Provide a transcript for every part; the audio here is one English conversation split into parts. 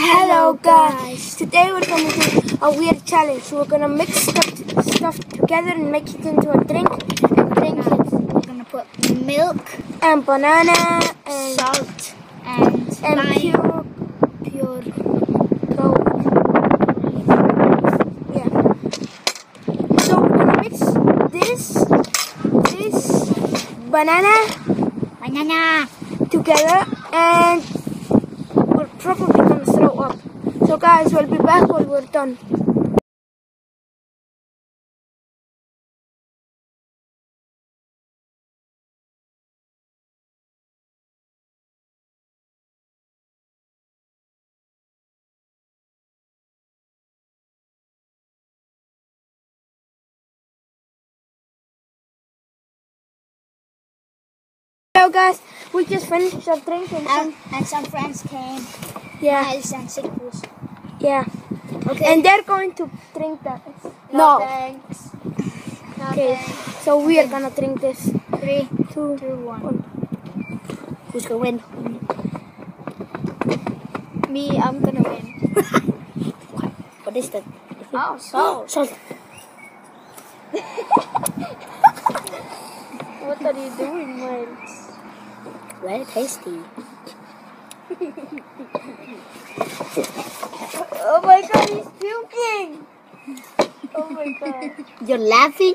Hello guys, today we're going to do a weird challenge. We're going to mix stuff together and make it into a drink and drink it. We're going to put milk And banana and salt and lime. pure Coke. Yeah. So we're going to mix this banana together and we're probably going to throw up. So guys, we'll be back when we're done. Hello guys, we just finished our drink And some friends came. yeah, Nice and sickles. yeah. Okay. And they're going to drink that. No thanks. No Okay, thanks. so we are gonna drink this. 3, 2, 2, 1. 1. Who's gonna win? Me, I'm gonna win. What is that? Oh, salt. Salt. What are you doing, Miles? Very tasty. Oh my god, he's puking! Oh my god. You're laughing?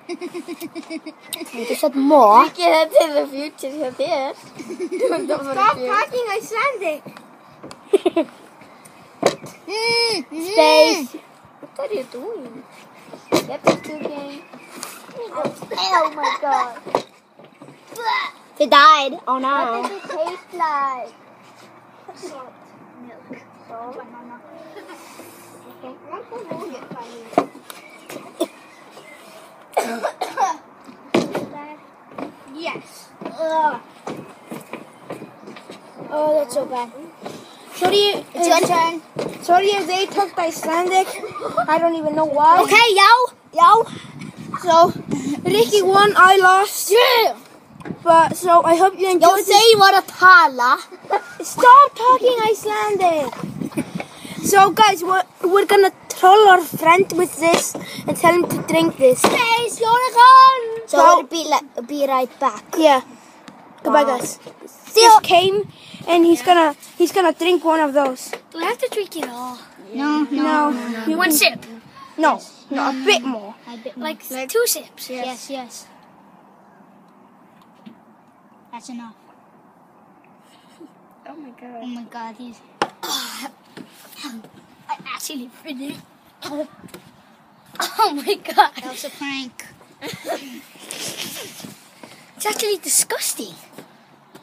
You said more. We can head to the future here. Stop talking Icelandic. Space. What are you doing? Yep, he's puking. Oh my god. They died. Oh What no. does it taste like? Salt. Milk. Salt. Banana. Yes. Oh, that's so bad. Sorry, It's your turn. sorry if they talked Icelandic. I don't even know why. Okay, yo. So, Ricky won, I lost. Yeah. But, so I hope you enjoyed Don't say what a tala. Stop talking Icelandic. So guys, we're gonna troll our friend with this and tell him to drink this. Space unicorn. So- So we'll be right back. Yeah. Goodbye guys. Just came and he's gonna drink one of those. Do I have to drink it all? No. You One can- sip. No, a bit more. Like 2 sips. Yes. That's enough. Oh my god. Oh my god, he's. I actually finished. Oh my god. That was a prank. It's actually disgusting.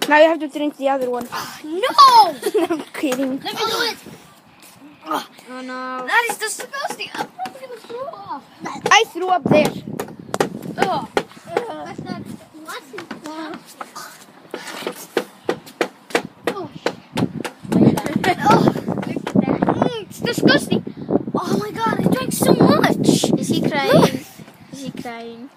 Now you have to drink the other one. No! I'm kidding. Let me do it. Oh no. That is disgusting. I'm probably gonna throw up. I threw up there. Oh. That's not. It's disgusting. Oh my god, I drank so much. Is he crying? Is he crying?